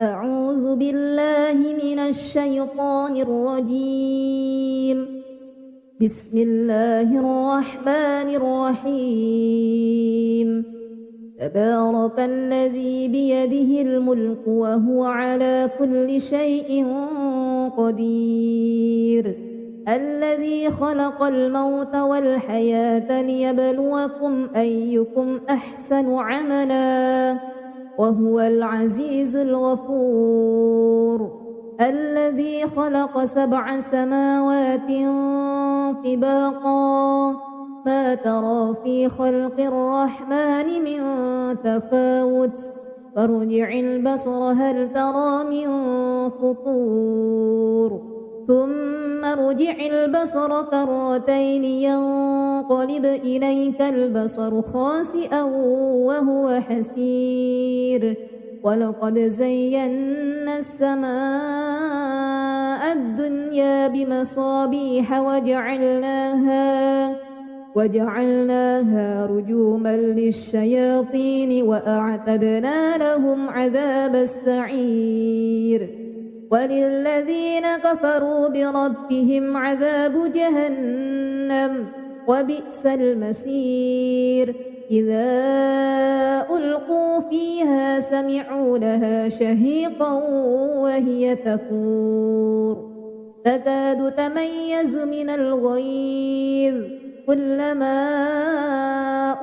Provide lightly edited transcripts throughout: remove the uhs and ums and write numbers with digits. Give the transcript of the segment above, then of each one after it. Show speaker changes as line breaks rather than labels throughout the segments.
أعوذ بالله من الشيطان الرجيم. بسم الله الرحمن الرحيم. تبارك الذي بيده الملك وهو على كل شيء قدير. الذي خلق الموت والحياة ليبلوكم أيكم أحسن عملا وهو العزيز الغفور. الذي خلق 7 سماوات طباقا ما ترى في خلق الرحمن من تفاوت فارجع البصر هل ترى من فطور ثم ارجع البصر كرتين ينقلب إليك البصر خاسئا وهو حسير. ولقد زينا السماء الدنيا بمصابيح وجعلناها رجوما للشياطين وأعتدنا لهم عذاب السعير. وللذين كفروا بربهم عذاب جهنم وبئس المصير. إذا ألقوا فيها سمعوا لها شهيقا وهي تفور تكاد تميز من الغيظ كلما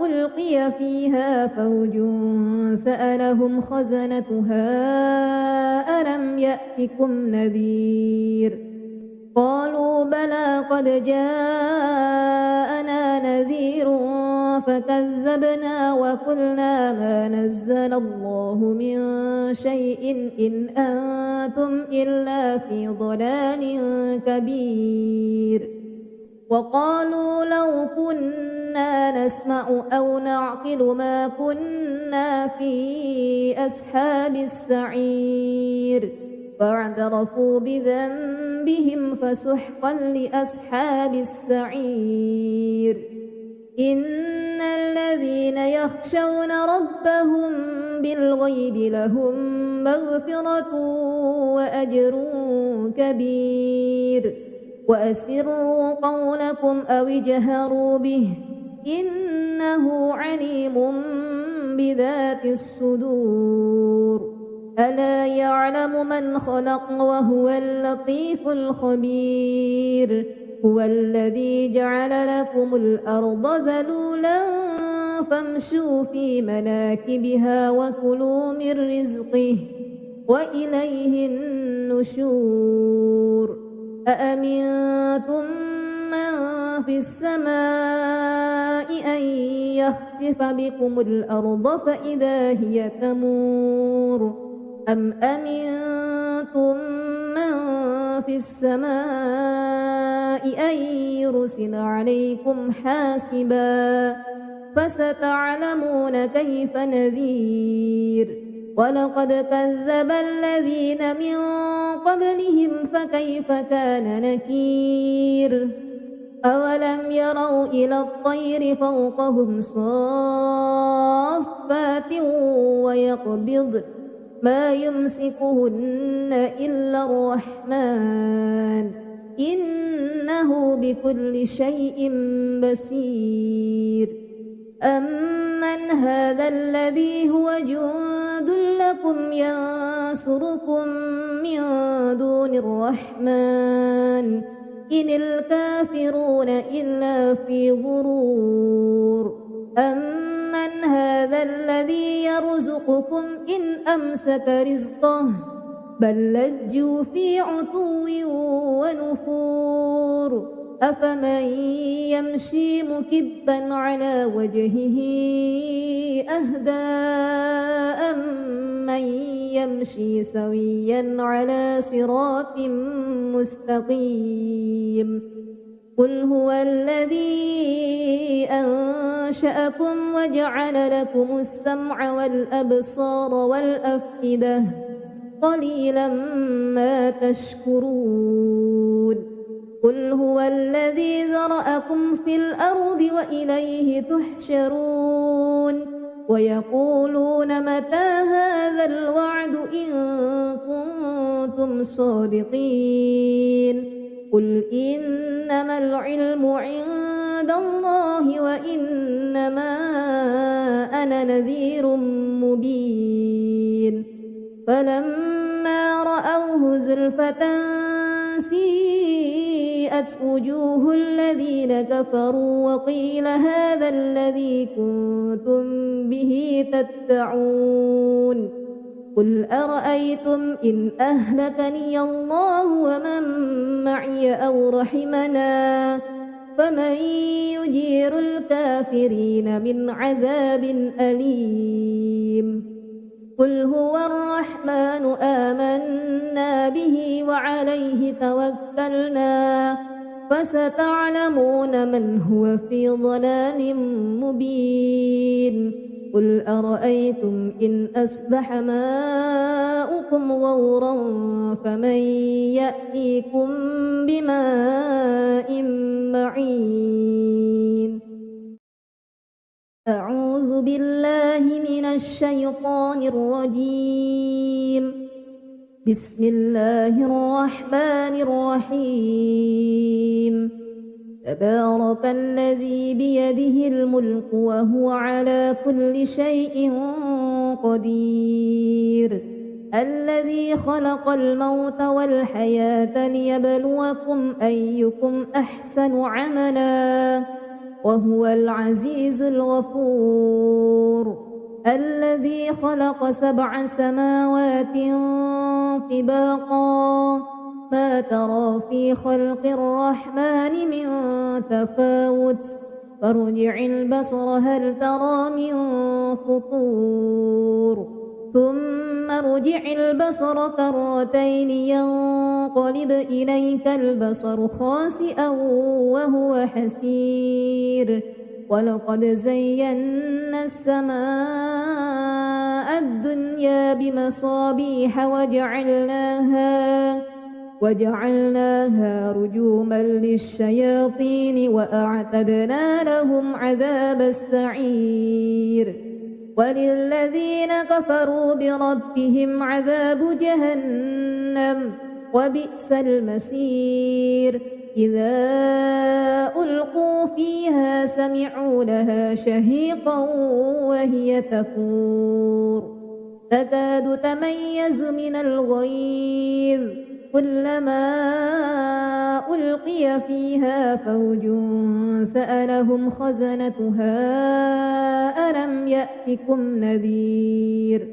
ألقي فيها فوج سألهم خزنتها ألم يأتكم نذير قالوا بلى قد جاءنا نذير فكذبنا وقلنا ما نزل الله من شيء إن أنتم إلا في ضلال كبير. وقالوا لو كنا نسمع أو نعقل ما كنا في أصحاب السعير فاعترفوا بذنبهم فسحقا لأصحاب السعير. إن الذين يخشون ربهم بالغيب لهم مغفرة وأجر كبير. وأسروا قولكم أو اجهروا به إنه عليم بذات الصدور. ألا يعلم من خلق وهو اللطيف الخبير. هو الذي جعل لكم الأرض ذلولا فامشوا في مناكبها وكلوا من رزقه وإليه النشور. أأمنتم من في السماء أن يخسف بكم الأرض فإذا هي تمور أم أمنتم من في السماء أن يرسل عليكم حاسبا فستعلمون كيف نذير. ولقد كذب الذين من قبلهم فكيف كان نكير. أولم يروا إلى الطير فوقهم صافات ويقبضن ما يمسكهن إلا الرحمن إنه بكل شيء بصير. أمن هذا الذي هو جند لكم ينصركم من دون الرحمن إن الكافرون إلا في غرور. أمن هذا الذي يرزقكم إن أمسك رزقه بل لجوا في عتو ونفور. أفمن يمشي مكبا على وجهه أهدى أمن يمشي سويا على صراط مستقيم. قل هو الذي أنشأكم وجعل لكم السمع والأبصار والأفئدة قليلا ما تشكرون. قل هو الذي ذرأكم في الأرض وإليه تحشرون. ويقولون متى هذا الوعد إن كنتم صادقين قل إنما العلم عند الله وإنما أنا نذير مبين فلما رأوه زلفة سيئت وجوه الذين كفروا وقيل هذا الذي كنتم به تدعون قل أرأيتم إن أهلكني الله ومن معي أو رحمنا فمن يجير الكافرين من عذاب أليم قل هو الرحمن آمنا به وعليه توكلنا فستعلمون من هو في ضلال مبين قل أرأيتم إن أصبح ماؤكم غورا فمن يأتيكم بماء معين أعوذ بالله من الشيطان الرجيم بسم الله الرحمن الرحيم تبارك الذي بيده الملك وهو على كل شيء قدير الذي خلق الموت والحياة ليبلوكم أيكم أحسن عملا وهو العزيز الغفور الذي خلق 7 سماوات طباقا ما ترى في خلق الرحمن من تفاوت فارجع البصر هل ترى من فطور ثم ارجع البصر كرتين ينقلب إليك البصر خاسئا وهو حسير ولقد زينا السماء الدنيا بمصابيح وجعلناها رجوما للشياطين وأعتدنا لهم عذاب السعير وللذين كفروا بربهم عذاب جهنم وبئس المصير إذا ألقوا فيها سمعوا لها شهيقا وهي تفور تكاد تميز من الغيظ كلما ألقي فيها فوج سألهم خزنتها ألم يأتكم نذير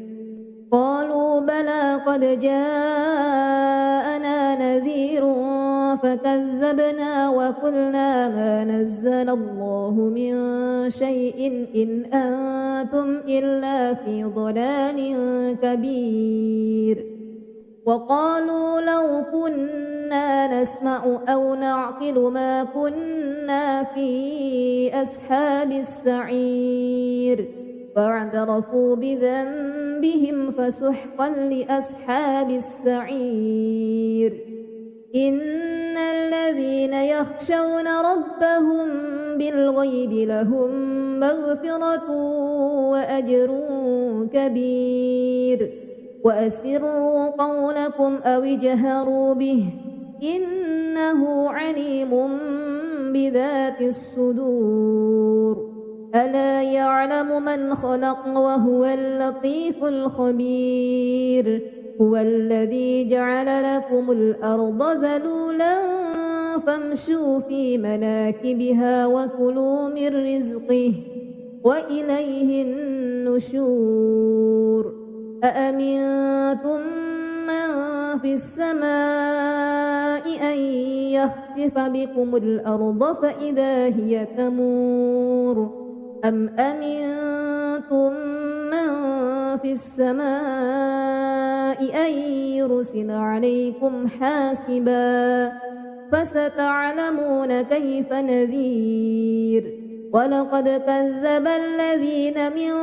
قالوا بلى قد جاءنا نذير فكذبنا وقلنا ما نزل الله من شيء إن أنتم إلا في ضلال كبير وقالوا لو كنا نسمع أو نعقل ما كنا في أصحاب السعير فاعترفوا بذنبهم فسحقا لأصحاب السعير إن الذين يخشون ربهم بالغيب لهم مغفرة وأجر كبير وأسروا قولكم أو اجهروا به إنه عليم بذات الصدور ألا يعلم من خلق وهو اللطيف الخبير هو الذي جعل لكم الأرض ذلولا فامشوا في مناكبها وكلوا من رزقه وإليه النشور أأمنتم من في السماء أن يخسف بكم الأرض فإذا هي تمور أم أمنتم من في السماء أن يرسل عليكم حاسبا فستعلمون كيف نذير ولقد كذب الذين من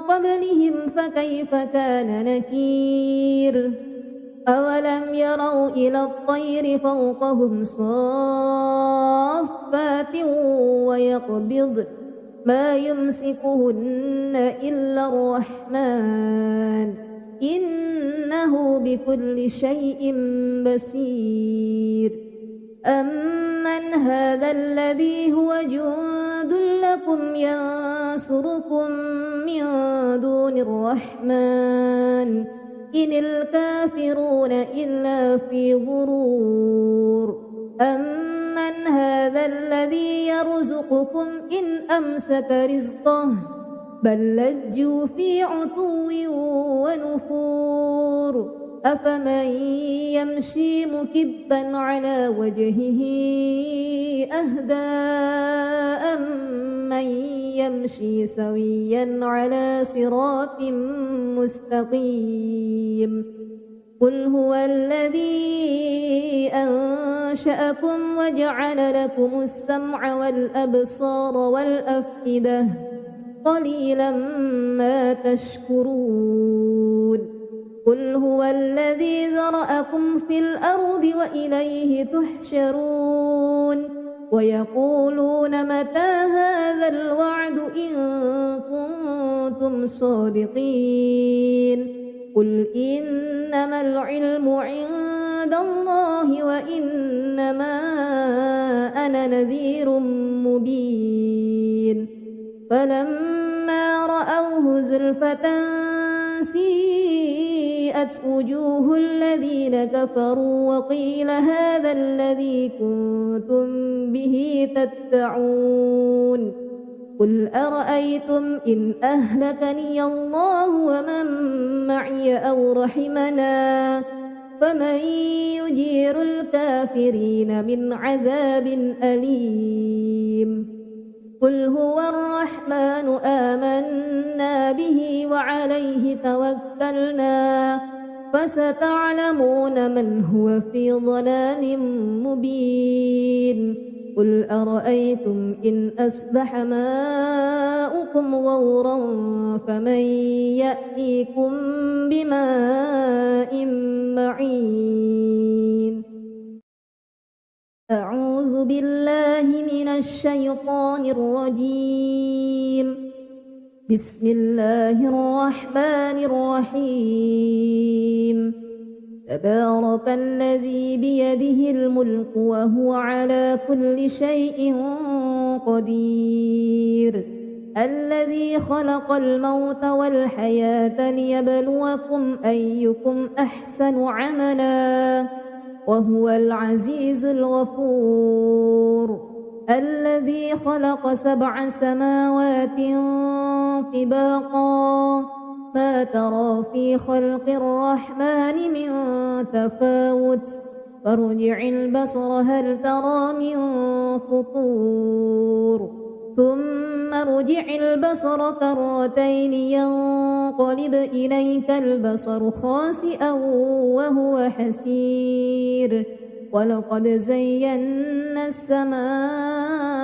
قبلهم فكيف كان نكير أولم يروا إلى الطير فوقهم صافات ما يمسكهن إلا الرحمن إنه بكل شيء بصير أمن هذا الذي هو جند لكم ينصركم من دون الرحمن إن الكافرون إلا في غرور أمن هذا الذي يرزقكم إن أمسك رزقه بل لجوا في عتو ونفور أفمن يمشي مكبا على وجهه أهدى أمن يمشي سويا على صراط مستقيم قل هو الذي أنشأكم وجعل لكم السمع والأبصار والأفئدة قليلا ما تشكرون قل هو الذي ذرأكم في الأرض وإليه تحشرون ويقولون متى هذا الوعد إن كنتم صادقين قل إنما العلم عند الله وإنما أنا نذير مبين فلما رأوه زلفة سيئت وجوه الذين كفروا وقيل هذا الذي كنتم به تدعون قل أرأيتم إن أهلكني الله ومن معي أو رحمنا فمن يجير الكافرين من عذاب أليم قل هو الرحمن آمنا به وعليه توكلنا فستعلمون من هو في ضلال مبين قل أرأيتم إن أصبح ماؤكم غورا فمن يأتيكم بماء معين أعوذ بالله من الشيطان الرجيم بسم الله الرحمن الرحيم تبارك الذي بيده الملك وهو على كل شيء قدير الذي خلق الموت والحياة ليبلوكم أيكم أحسن عملا وهو العزيز الغفور الذي خلق 7 سماوات طباقا ما ترى في خلق الرحمن من تفاوت فارجع البصر هل ترى من فطور ثم ارجع البصر كرتين ينقلب إليك البصر خاسئا وهو حسير ولقد زينا السماء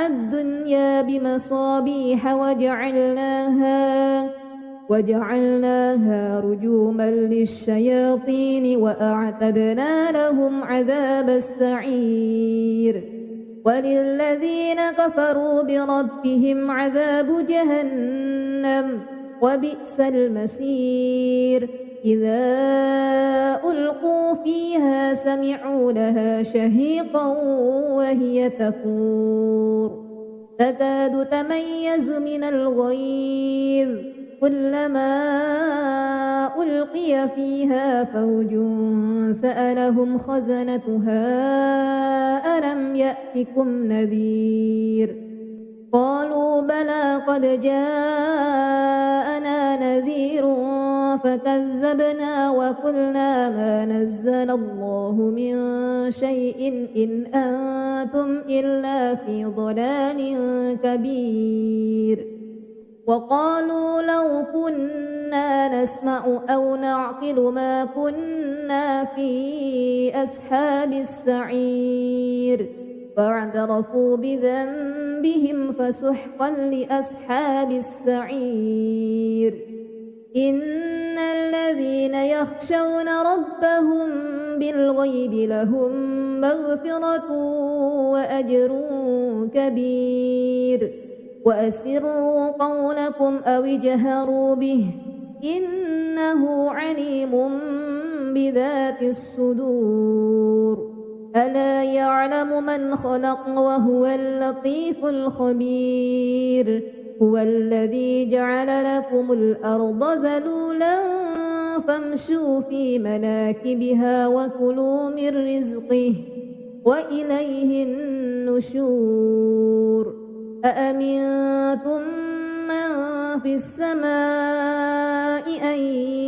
الدنيا بمصابيح وجعلناها رجوما للشياطين وأعتدنا لهم عذاب السعير وللذين كفروا بربهم عذاب جهنم وبئس المصير إذا ألقوا فيها سمعوا لها شهيقا وهي تفور تكاد تميز من الغيظ كلما ألقي فيها فوج سألهم خزنتها ألم يأتكم نذير قالوا بلى قد جاءنا نذير فكذبنا وقلنا ما نزل الله من شيء إن أنتم إلا في ضلال كبير وقالوا لو كنا نسمع أو نعقل ما كنا في أصحاب السعير فاعترفوا بذنبهم فسحقا لأصحاب السعير إن الذين يخشون ربهم بالغيب لهم مغفرة وأجر كبير وأسروا قولكم أو اجهروا به إنه عليم بذات الصدور ألا يعلم من خلق وهو اللطيف الخبير هو الذي جعل لكم الأرض ذلولا فامشوا في مناكبها وكلوا من رزقه وإليه النشور أأمنتم من في السماء أن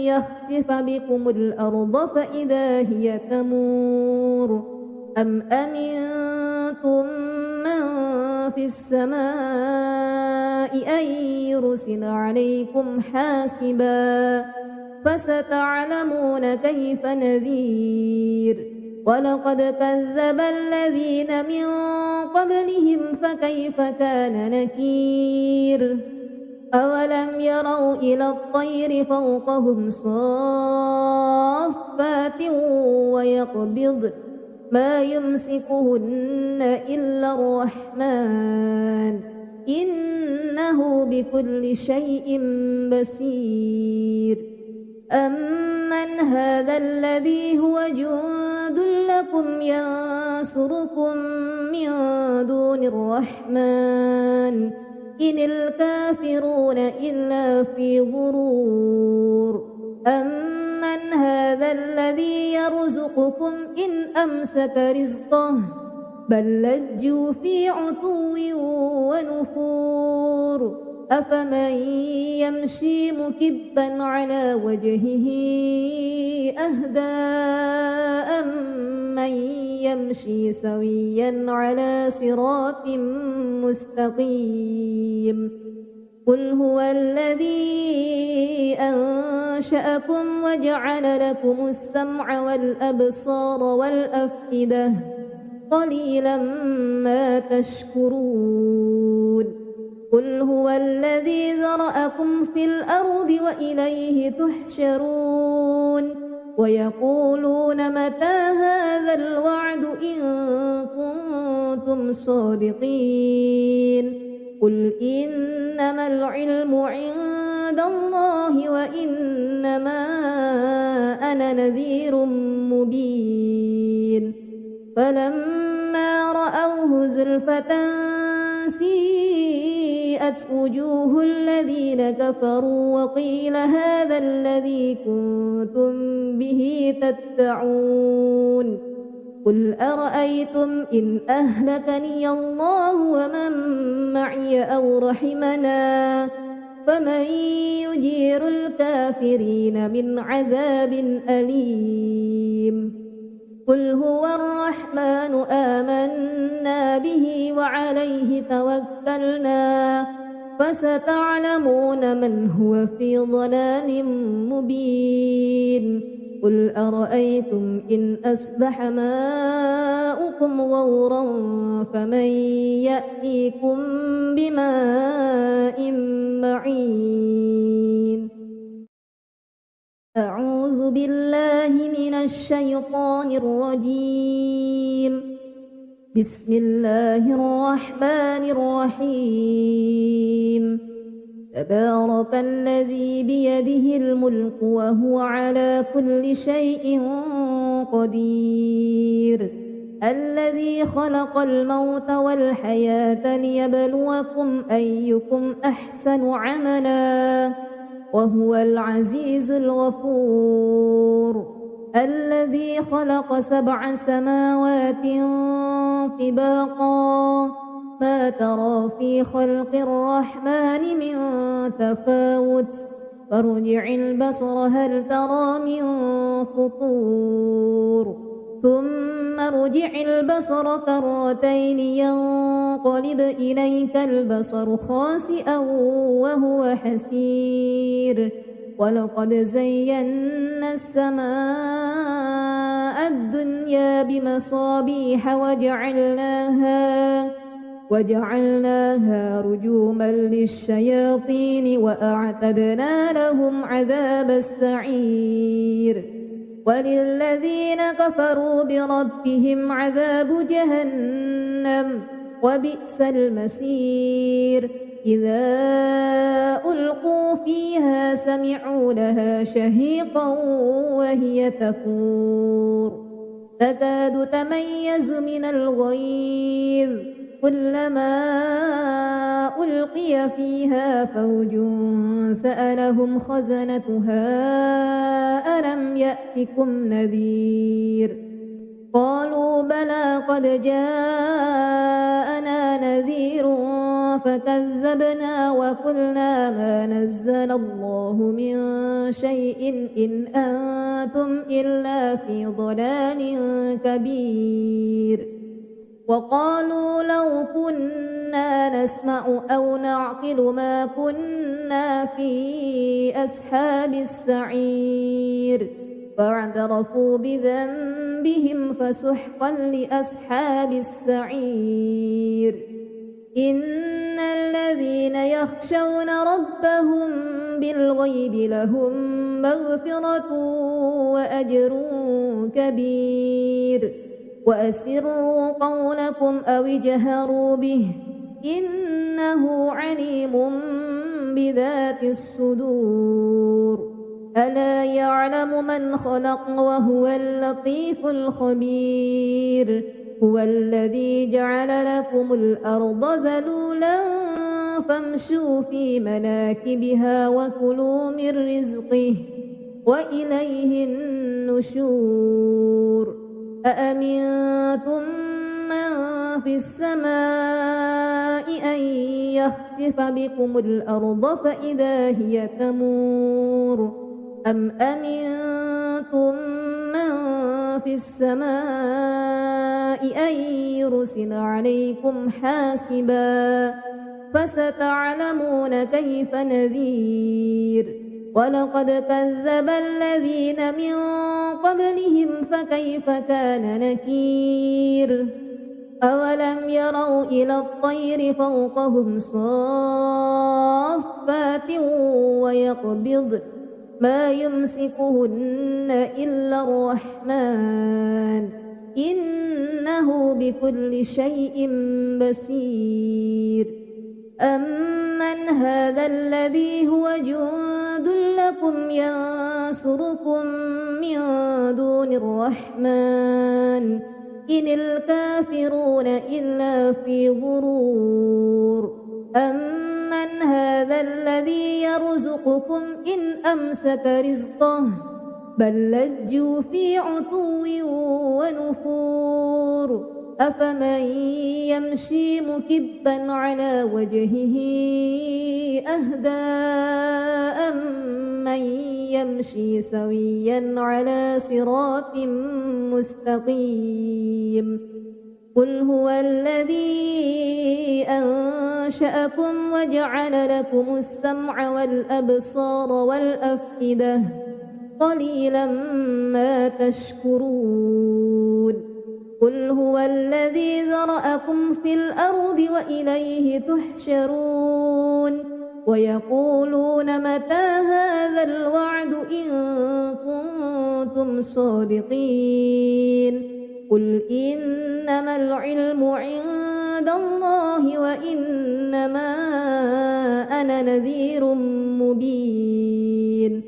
يخسف بكم الأرض فإذا هي تمور أم أمنتم من في السماء أن يرسل عليكم حاسبا فستعلمون كيف نذير ولقد كذب الذين من قبلهم فكيف كان نكير أولم يروا إلى الطير فوقهم صافات ويقبض ما يمسكهن إلا الرحمن إنه بكل شيء بصير أمن هذا الذي هو جند لكم ينصركم من دون الرحمن إن الكافرون إلا في غرور أمن هذا الذي يرزقكم إن أمسك رزقه بل لجوا في عتو ونفور أفمن يمشي مكبا على وجهه أهدى أمن يمشي سويا على صراط مستقيم قل هو الذي أنشأكم وجعل لكم السمع والأبصار والأفئدة قليلا ما تشكرون قل هو الذي ذرأكم في الأرض وإليه تحشرون ويقولون متى هذا الوعد إن كنتم صادقين قل إنما العلم عند الله وإنما أنا نذير مبين فلما رأوه زلفة سيئت وجوه الذين كفروا وقيل هذا الذي كنتم به تدعون قل أرأيتم إن أهلكني الله ومن معي أو رحمنا فمن يجير الكافرين من عذاب أليم قل هو الرحمن آمنا به وعليه توكلنا فستعلمون من هو في ضلال مبين قل أرأيتم إن أصبح ماؤكم غورا فمن يأتيكم بماء معين أعوذ بالله من الشيطان الرجيم بسم الله الرحمن الرحيم تبارك الذي بيده الملك وهو على كل شيء قدير الذي خلق الموت والحياة ليبلوكم أيكم أحسن عملا وهو العزيز الغفور الذي خلق 7 سماوات طباقا ما ترى في خلق الرحمن من تفاوت فارجع البصر هل ترى من فطور ثم ارجع البصر كرتين ينقلب إليك البصر خاسئا وهو حسير ولقد زينا السماء الدنيا بمصابيح وجعلناها رجوما للشياطين وأعتدنا لهم عذاب السعير وللذين كفروا بربهم عذاب جهنم وبئس المصير إذا ألقوا فيها سمعوا لها شهيقا وهي تفور تكاد تميز من الغيظ كلما ألقي فيها فوج سألهم خزنتها ألم يأتكم نذير قالوا بلى قد جاءنا نذير فكذبنا وقلنا ما نزل الله من شيء إن أنتم إلا في ضلال كبير وقالوا لو كنا نسمع أو نعقل ما كنا في أصحاب السعير فاعترفوا بذنبهم فسحقا لأصحاب السعير إن الذين يخشون ربهم بالغيب لهم مغفرة وأجر كبير وأسروا قولكم أو اجهروا به إنه عليم بذات الصدور ألا يعلم من خلق وهو اللطيف الخبير هو الذي جعل لكم الأرض ذلولا فامشوا في مناكبها وكلوا من رزقه وإليه النشور أأمنتم من في السماء أن يخسف بكم الأرض فإذا هي تمور أم أمنتم من في السماء أن يرسل عليكم حاسبا فستعلمون كيف نذير ولقد كذب الذين من قبلهم فكيف كان نكير أولم يروا إلى الطير فوقهم صافات ويقبض ما يمسكهن إلا الرحمن إنه بكل شيء بصير أمن هذا الذي هو جند لكم ينصركم من دون الرحمن إن الكافرون إلا في غرور أمن هذا الذي يرزقكم إن أمسك رزقه بل لجوا في عتو ونفور أفمن يمشي مكبا على وجهه أهدى أمن يمشي سويا على صراط مستقيم قل هو الذي أنشأكم وجعل لكم السمع والأبصار والأفئدة قليلا ما تشكرون قل هو الذي ذرأكم في الأرض وإليه تحشرون ويقولون متى هذا الوعد إن كنتم صادقين قل إنما العلم عند الله وإنما أنا نذير مبين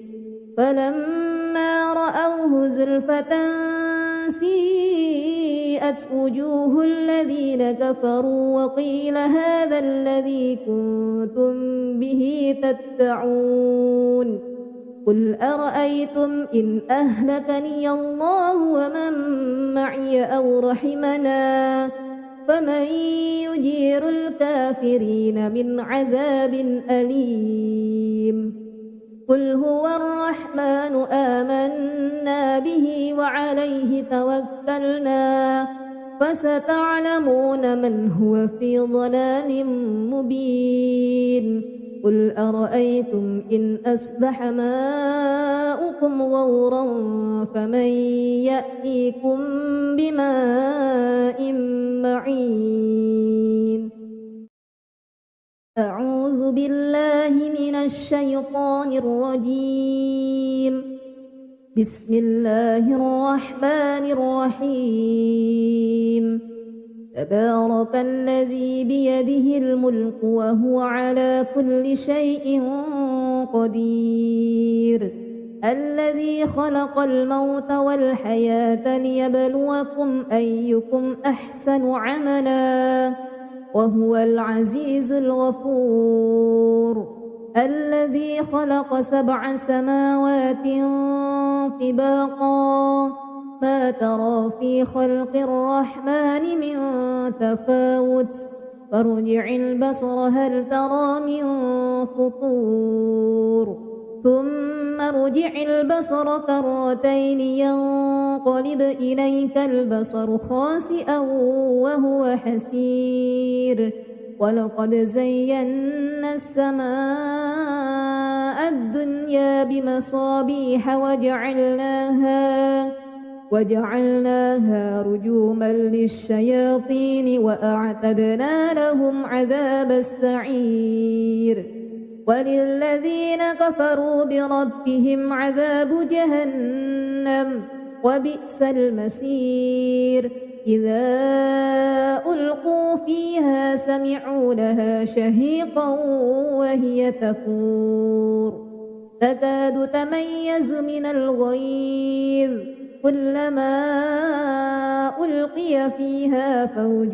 فلما رأوه زلفة سيئت وجوه الذين كفروا وقيل هذا الذي كنتم به تدعون قل أرأيتم إن أهلكني الله ومن معي أو رحمنا فمن يجير الكافرين من عذاب أليم قل هو الرحمن آمنا به وعليه توكلنا فستعلمون من هو في ضلال مبين قل أرأيتم إن أصبح ماؤكم غورا فمن يأتيكم بماء معين أعوذ بالله من الشيطان الرجيم بسم الله الرحمن الرحيم تبارك الذي بيده الملك وهو على كل شيء قدير الذي خلق الموت والحياة ليبلوكم أيكم أحسن عملا وهو العزيز الغفور الذي خلق 7 سماوات طباقا ما ترى في خلق الرحمن من تفاوت فارجع البصر هل ترى من فطور ثم ارجع البصر كرتين ينقلب إليك البصر خاسئا وهو حسير ولقد زينا السماء الدنيا بمصابيح وجعلناها رجوما للشياطين وأعتدنا لهم عذاب السعير وللذين كفروا بربهم عذاب جهنم وبئس المصير إذا ألقوا فيها سمعوا لها شهيقا وهي تفور تكاد تميز من الغيظ كلما ألقي فيها فوج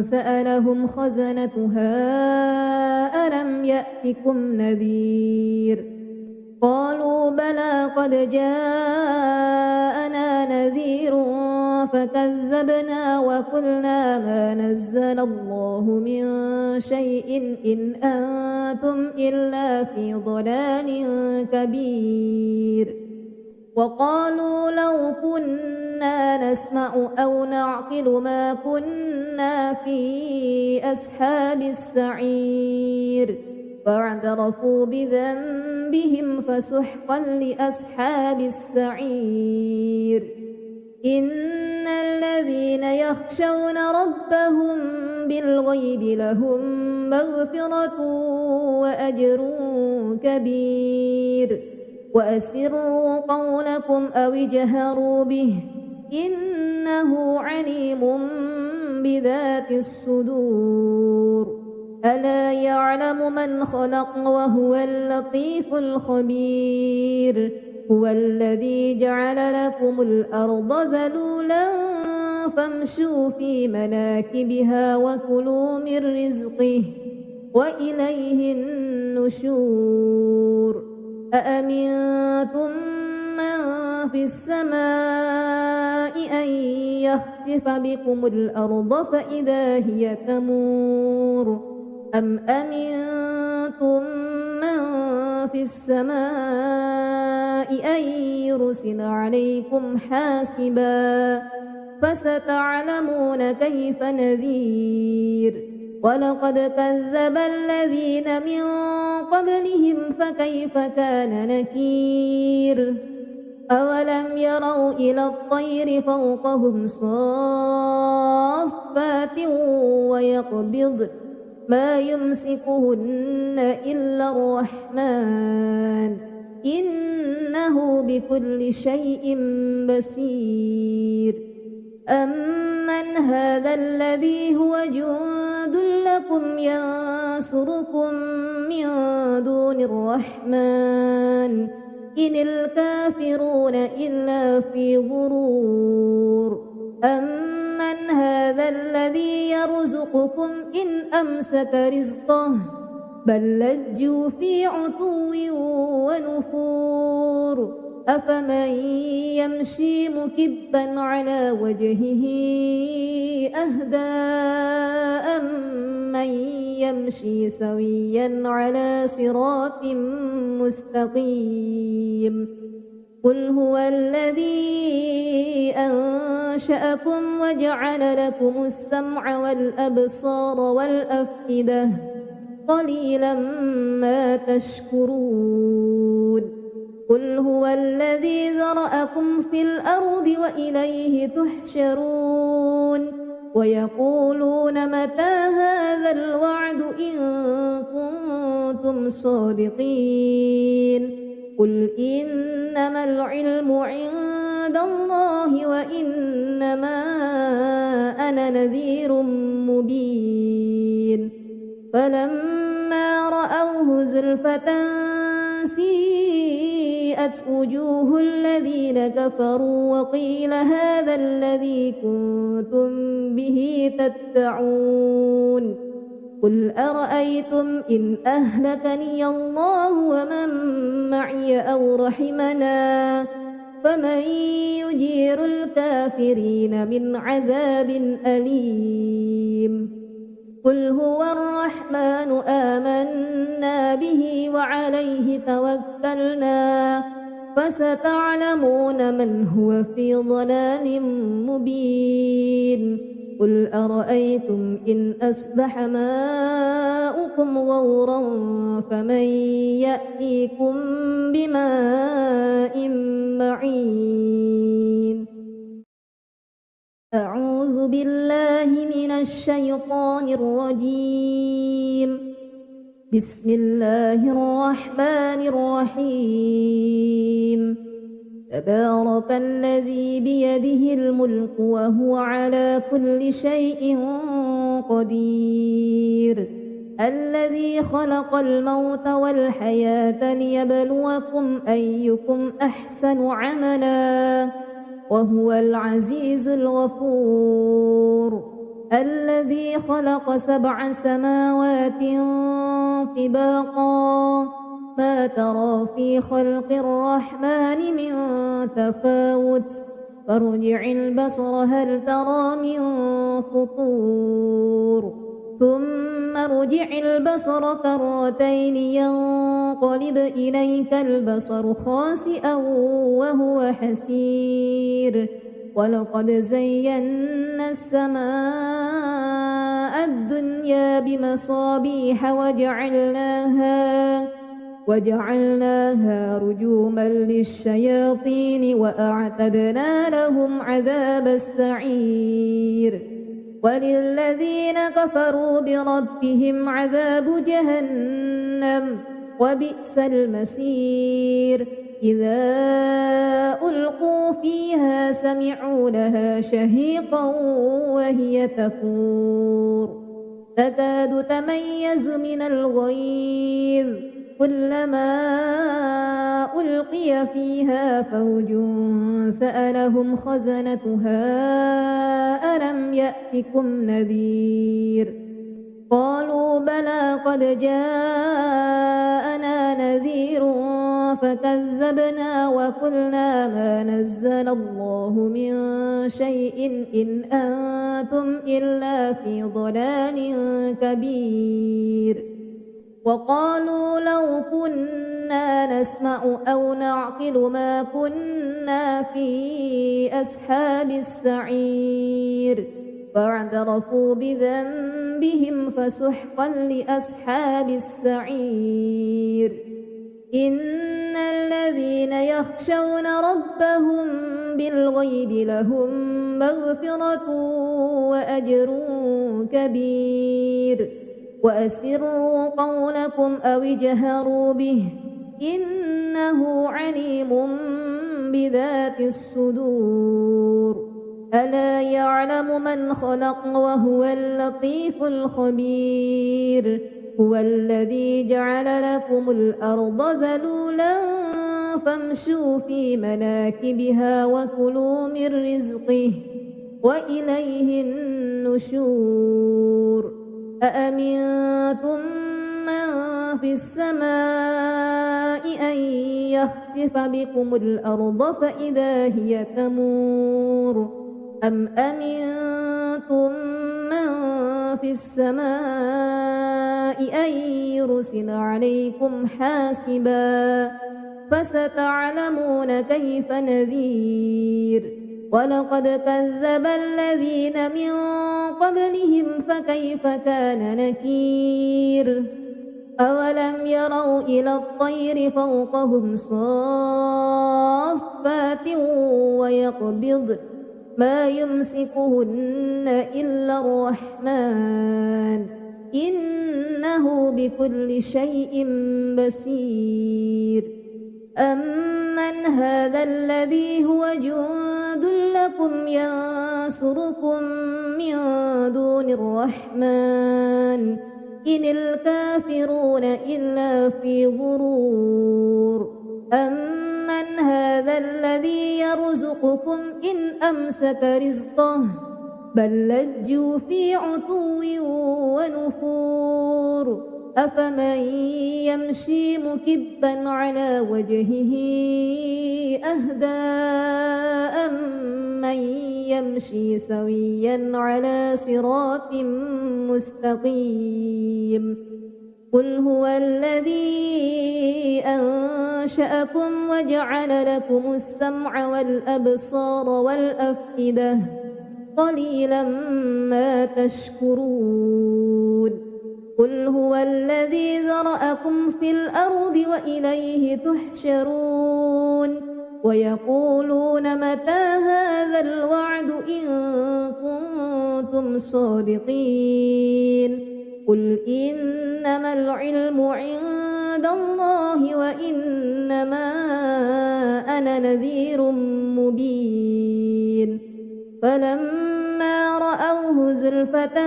سألهم خزنتها ألم يأتكم نذير قالوا بلى قد جاءنا نذير فكذبنا وقلنا ما نزل الله من شيء إن أنتم إلا في ضلال كبير وقالوا لو كنا نسمع أو نعقل ما كنا في أصحاب السعير فاعترفوا بذنبهم فسحقا لأصحاب السعير إن الذين يخشون ربهم بالغيب لهم مغفرة وأجر كبير وأسروا قولكم أو اجهروا به إنه عليم بذات الصدور ألا يعلم من خلق وهو اللطيف الخبير هو الذي جعل لكم الأرض ذلولا فامشوا في مناكبها وكلوا من رزقه وإليه النشور أأمنتم من في السماء أن يخسف بكم الأرض فإذا هي تمور أم أمنتم من في السماء أن يرسل عليكم حاسبا فستعلمون كيف نذير ولقد كذب الذين من قبلهم فكيف كان نكير أولم يروا إلى الطير فوقهم صافات ويقبض ما يمسكهن إلا الرحمن إنه بكل شيء بصير أمن هذا الذي هو جند لكم ينصركم من دون الرحمن إن الكافرون إلا في غرور أمن هذا الذي يرزقكم إن أمسك رزقه بل لجوا في عتو ونفور أفمن يمشي مكبا على وجهه أهدى أمن يمشي سويا على صراط مستقيم قل هو الذي أنشأكم وجعل لكم السمع والأبصار والأفئدة قليلا ما تشكرون قل هو الذي ذرأكم في الأرض وإليه تحشرون ويقولون متى هذا الوعد إن كنتم صادقين قل إنما العلم عند الله وإنما أنا نذير مبين فلما رأوه زلفة سيئت وجوه الذين كفروا وقيل هذا الذي كنتم به تدعون قل أرأيتم إن أهلكني الله ومن معي أو رحمنا فمن يجير الكافرين من عذاب أليم قل هو الرحمن آمنا به وعليه توكلنا فستعلمون من هو في ضلال مبين قل أرأيتم إن أصبح ماؤكم غورا فمن يأتيكم بماء معين أعوذ بالله من الشيطان الرجيم بسم الله الرحمن الرحيم تبارك الذي بيده الملك وهو على كل شيء قدير الذي خلق الموت والحياة ليبلوكم أيكم أحسن عملا وهو العزيز الغفور الذي خلق 7 سماوات طباقا ما ترى في خلق الرحمن من تفاوت فارجع البصر هل ترى من فطور ثم ارجع البصر كرتين ينقلب إليك البصر خاسئا وهو حسير ولقد زينا السماء الدنيا بمصابيح وجعلناها رجوما للشياطين وأعتدنا لهم عذاب السعير وللذين كفروا بربهم عذاب جهنم وبئس المصير إذا ألقوا فيها سمعوا لها شهيقا وهي تفور تكاد تميز من الغيظ كلما ألقي فيها فوج سألهم خزنتها ألم يأتكم نذير قالوا بلى قد جاءنا نذير فكذبنا وقلنا ما نزل الله من شيء إن أنتم إلا في ضلال كبير وقالوا لو كنا نسمع أو نعقل ما كنا في أصحاب السعير فاعترفوا بذنبهم فسحقا لأصحاب السعير إن الذين يخشون ربهم بالغيب لهم مغفرة وأجر كبير وأسروا قولكم أو اجهروا به إنه عليم بذات الصدور ألا يعلم من خلق وهو اللطيف الخبير هو الذي جعل لكم الأرض ذلولا فامشوا في مناكبها وكلوا من رزقه وإليه النشور أأمنتم من في السماء أن يخسف بكم الأرض فإذا هي تمور أم أمنتم من في السماء أن يرسل عليكم حاسبا فستعلمون كيف نذير ولقد كذب الذين من قبلهم فكيف كان نكير أولم يروا إلى الطير فوقهم صافات ويقبض ما يمسكهن إلا الرحمن إنه بكل شيء بصير أمن هذا الذي هو جند له يكن ينصركم من دون الرحمن إن الكافرون إلا في غرور أمن هذا الذي يرزقكم إن أمسك رزقه بل لجوا في عتو ونفور أفمن يمشي مكبا على وجهه أهدى أمن يمشي سويا على صراط مستقيم قل هو الذي أنشأكم وجعل لكم السمع والأبصار والأفئدة قليلا ما تشكرون قل هو الذي ذرأكم في الأرض وإليه تحشرون ويقولون متى هذا الوعد إن كنتم صادقين قل إنما العلم عند الله وإنما أنا نذير مبين فلما رأوه زلفة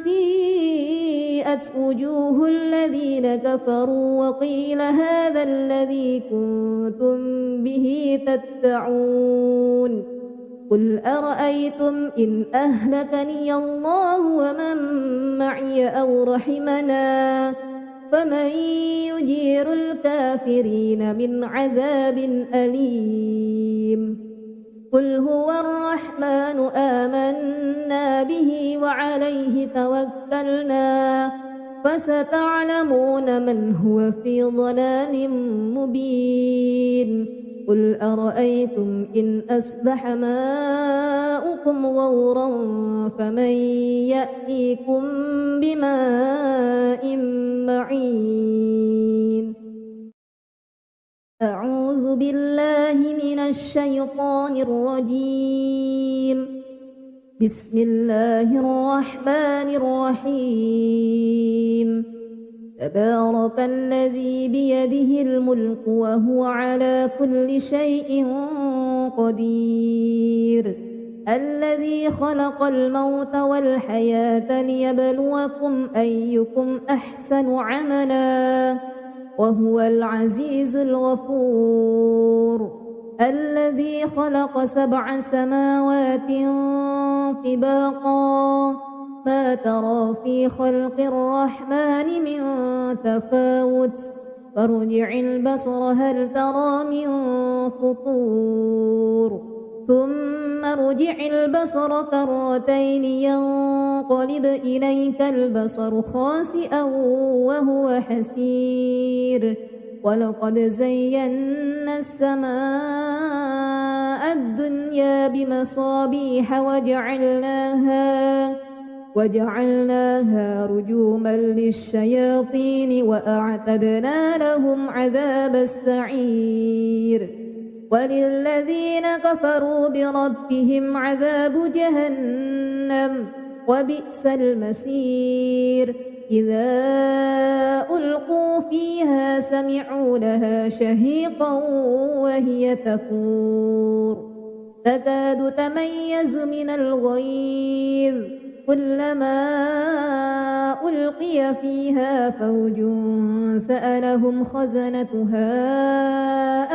سيئت وجوه الذين كفروا وقيل هذا الذي كنتم به تدعون قل أرأيتم إن أهلكني الله ومن معي أو رحمنا فمن يجير الكافرين من عذاب أليم قل هو الرحمن آمنا به وعليه توكلنا فستعلمون من هو في ضلال مبين قل أرأيتم إن أصبح ماؤكم غورا فمن يأتيكم بماء معين أعوذ بالله من الشيطان الرجيم بسم الله الرحمن الرحيم تبارك الذي بيده الملك وهو على كل شيء قدير الذي خلق الموت والحياة ليبلوكم أيكم أحسن عملا وهو العزيز الغفور الذي خلق 7 سماوات طباقا ما ترى في خلق الرحمن من تفاوت فارجع البصر هل ترى من فطور ثم ارجع البصر كرتين ينقلب إليك البصر خاسئا وهو حسير ولقد زينا السماء الدنيا بمصابيح وجعلناها رجوما للشياطين وأعتدنا لهم عذاب السعير وللذين كفروا بربهم عذاب جهنم وبئس المصير إذا ألقوا فيها سمعوا لها شهيقا وهي تفور تكاد تميز من الغيظ كلما ألقي فيها فوج سألهم خزنتها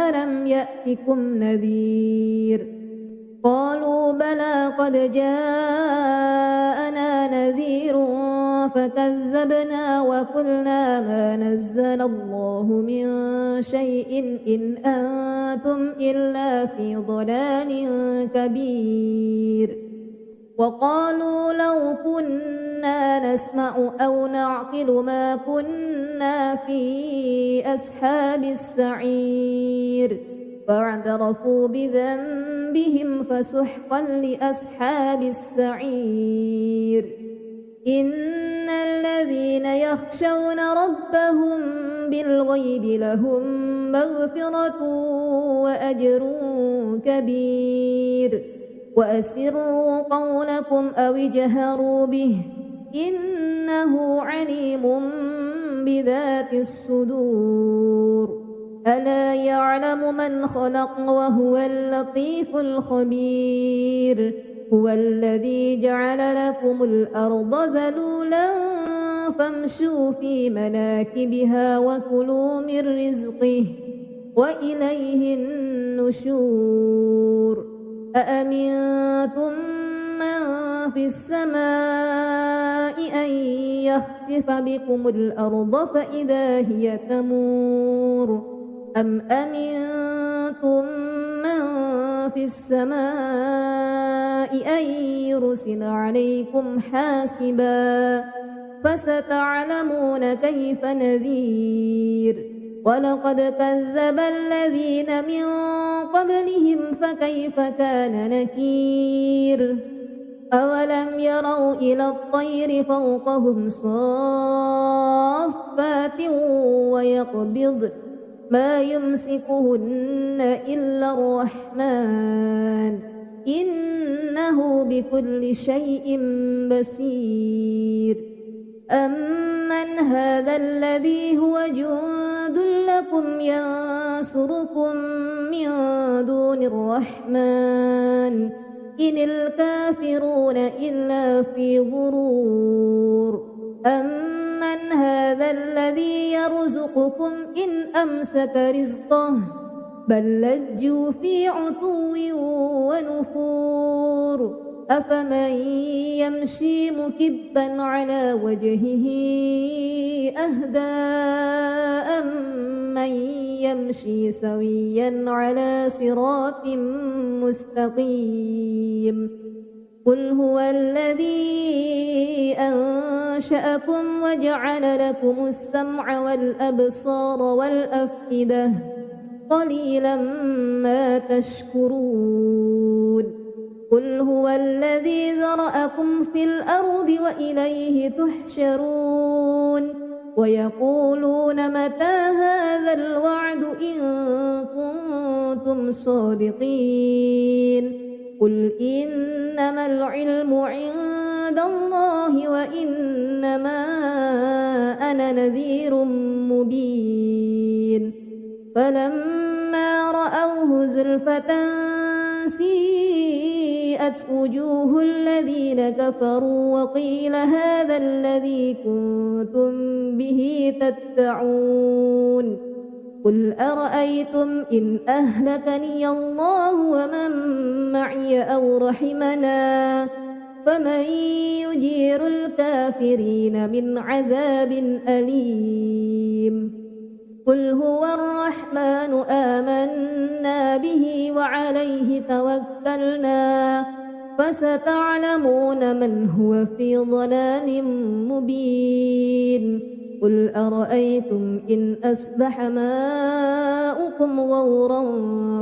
ألم يأتكم نذير قالوا بلى قد جاءنا نذير فكذبنا وقلنا ما نزل الله من شيء إن أنتم إلا في ضلال كبير وقالوا لو كنا نسمع أو نعقل ما كنا في أصحاب السعير فاعترفوا بذنبهم فسحقا لأصحاب السعير إن الذين يخشون ربهم بالغيب لهم مغفرة وأجر كبير وأسروا قولكم أو اجهروا به إنه عليم بذات الصدور ألا يعلم من خلق وهو اللطيف الخبير هو الذي جعل لكم الأرض ذلولا فامشوا في مناكبها وكلوا من رزقه وإليه النشور أأمنتم من في السماء أن يخسف بكم الأرض فإذا هي تمور أم أمنتم من في السماء أن يرسل عليكم حاسبا فستعلمون كيف نذير ولقد كذب الذين من قبلهم فكيف كان نكير أولم يروا إلى الطير فوقهم صافات ويقبض ما يمسكهن إلا الرحمن إنه بكل شيء بصير أمن هذا الذي هو جند لكم ينصركم من دون الرحمن إن الكافرون إلا في غرور أمن هذا الذي يرزقكم إن أمسك رزقه بل لجوا في عتو ونفور أفمن يمشي مكبا على وجهه أهدى أمن يمشي سويا على صراط مستقيم قل هو الذي أنشأكم وجعل لكم السمع والأبصار والأفئدة قليلا ما تشكرون قل هو الذي ذرأكم في الأرض وإليه تحشرون ويقولون متى هذا الوعد إن كنتم صادقين قل إنما العلم عند الله وإنما أنا نذير مبين فلما رأوه زلفة سيئت وجوه الذين كفروا وقيل هذا الذي كنتم به تدعون قل أرأيتم إن أهلكني الله ومن معي أو رحمنا فمن يجير الكافرين من عذاب أليم قل هو الرحمن آمنا به وعليه توكلنا فستعلمون من هو في ضلال مبين قل أرأيتم إن أصبح ماؤكم غورا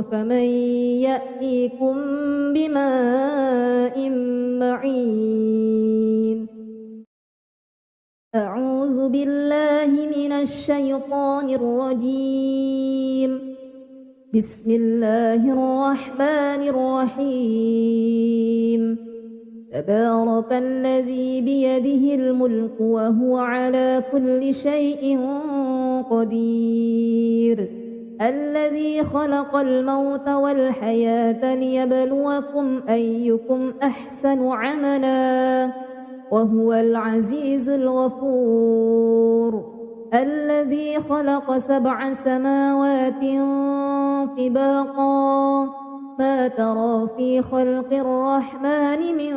فمن يأتيكم بماء معين أعوذ بالله من الشيطان الرجيم بسم الله الرحمن الرحيم تبارك الذي بيده الملك وهو على كل شيء قدير الذي خلق الموت والحياة ليبلوكم أيكم أحسن عملا وهو العزيز الغفور الذي خلق 7 سماوات طباقا ما ترى في خلق الرحمن من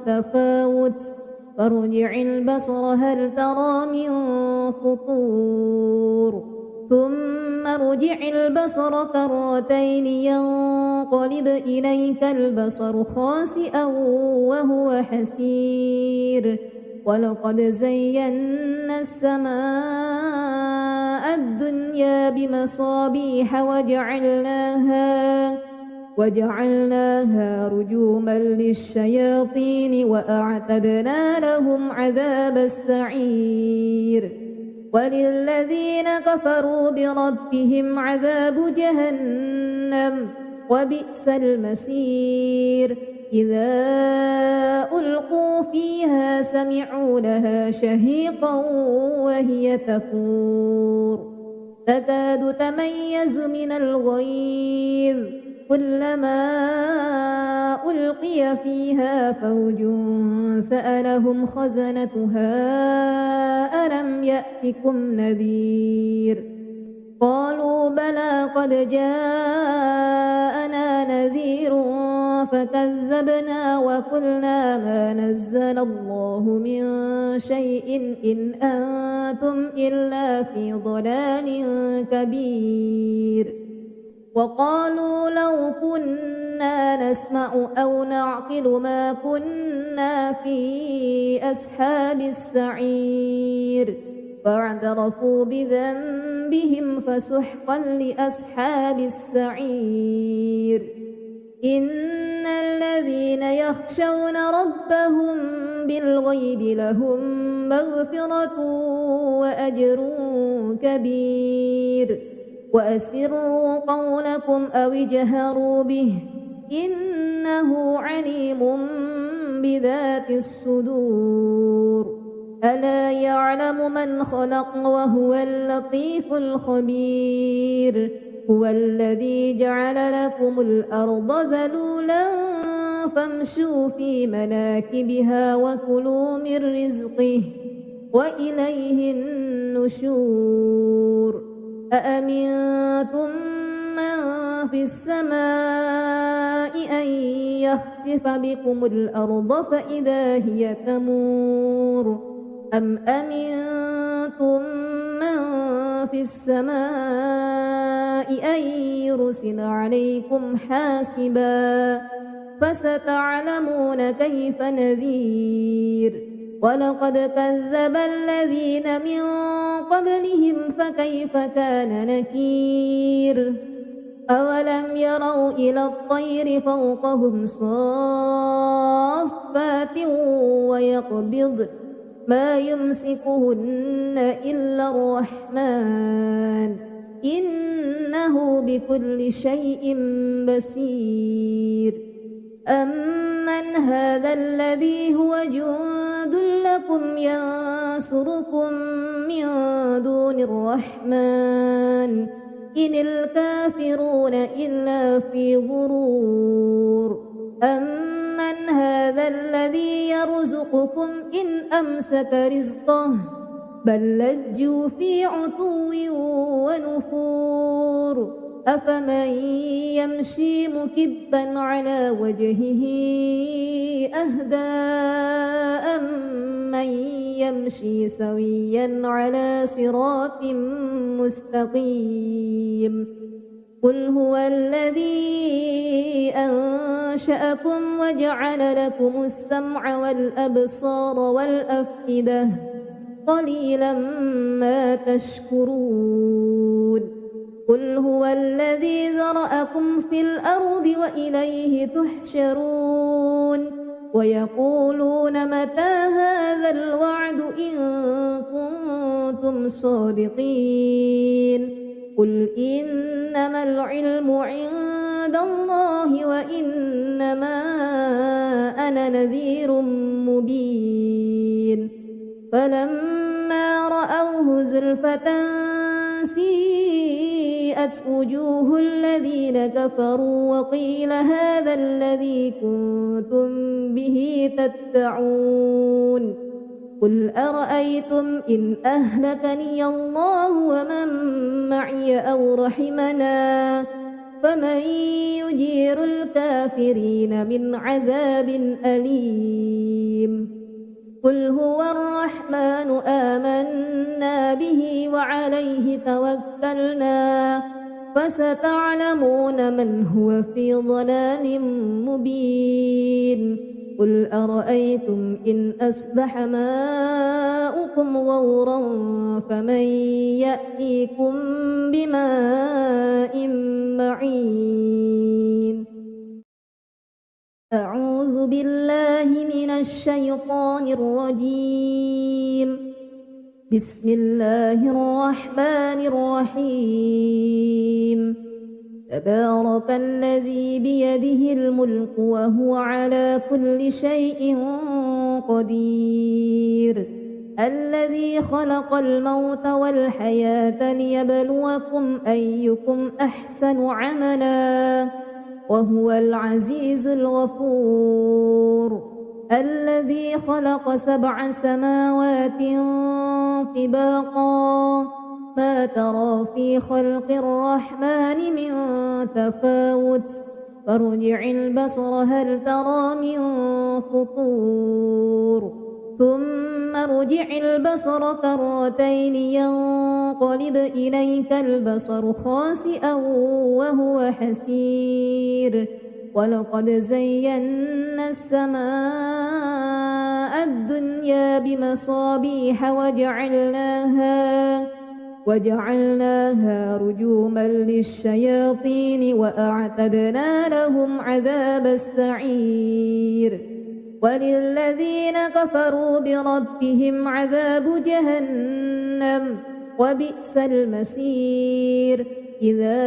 تفاوت فارجع البصر هل ترى من فطور ثم ارجع البصر كرتين ينقلب إليك البصر خاسئا وهو حسير ولقد زينا السماء الدنيا بمصابيح وجعلناها رجوما للشياطين وأعتدنا لهم عذاب السعير وللذين كفروا بربهم عذاب جهنم وبئس المصير إذا ألقوا فيها سمعوا لها شهيقا وهي تفور تكاد تميز من الغيظ كلما ألقي فيها فوج سألهم خزنتها ألم يأتكم نذير قالوا بلى قد جاءنا نذير فكذبنا وقلنا ما نزل الله من شيء إن أنتم إلا في ضلال كبير وقالوا لو كنا نسمع أو نعقل ما كنا في أصحاب السعير فاعترفوا بذنبهم فسحقا لأصحاب السعير إن الذين يخشون ربهم بالغيب لهم مغفرة وأجر كبير وأسروا قولكم أو اجهروا به إنه عليم بذات الصدور ألا يعلم من خلق وهو اللطيف الخبير هو الذي جعل لكم الأرض ذلولا فامشوا في مناكبها وكلوا من رزقه وإليه النشور أأمنتم من في السماء أن يخسف بكم الأرض فإذا هي تمور أم أمنتم من في السماء أن يرسل عليكم حاسبا فستعلمون كيف نذير ولقد كذب الذين من قبلهم فكيف كان نكير أولم يروا إلى الطير فوقهم صافات ويقبضن ما يمسكهن إلا الرحمن إنه بكل شيء بصير أمن هذا الذي هو جند لكم ينصركم من دون الرحمن إن الكافرون إلا في غرور أمن هذا الذي يرزقكم إن أمسك رزقه بل لجوا في عتو ونفور أفمن يمشي مكبا على وجهه أهدى أمن يمشي سويا على صراط مستقيم قل هو الذي أنشأكم وجعل لكم السمع والأبصار والأفئدة قليلا ما تشكرون قل هو الذي ذرأكم في الأرض وإليه تحشرون ويقولون متى هذا الوعد إن كنتم صادقين قل إنما العلم عند الله وإنما أنا نذير مبين فلما رأوه زلفة سيئت وجوه الذين كفروا وقيل هذا الذي كنتم به تدعون قل أرأيتم إن أهلكني الله ومن معي أو رحمنا فمن يجير الكافرين من عذاب أليم قل هو الرحمن آمنا به وعليه توكلنا فستعلمون من هو في ضلال مبين قل أرأيتم إن أصبح ماؤكم غورا فمن يأتيكم بماء معين أعوذ بالله من الشيطان الرجيم بسم الله الرحمن الرحيم تبارك الذي بيده الملك وهو على كل شيء قدير الذي خلق الموت والحياة ليبلوكم أيكم أحسن عملا وهو العزيز الغفور الذي خلق 7 سماوات طباقا ما ترى في خلق الرحمن من تفاوت فارجع البصر هل ترى من فطور ثم ارجع البصر كرتين ينقلب إليك البصر خاسئا وهو حسير ولقد زينا السماء الدنيا بمصابيح وجعلناها رجوما للشياطين وأعتدنا لهم عذاب السعير وللذين كفروا بربهم عذاب جهنم وبئس المصير إذا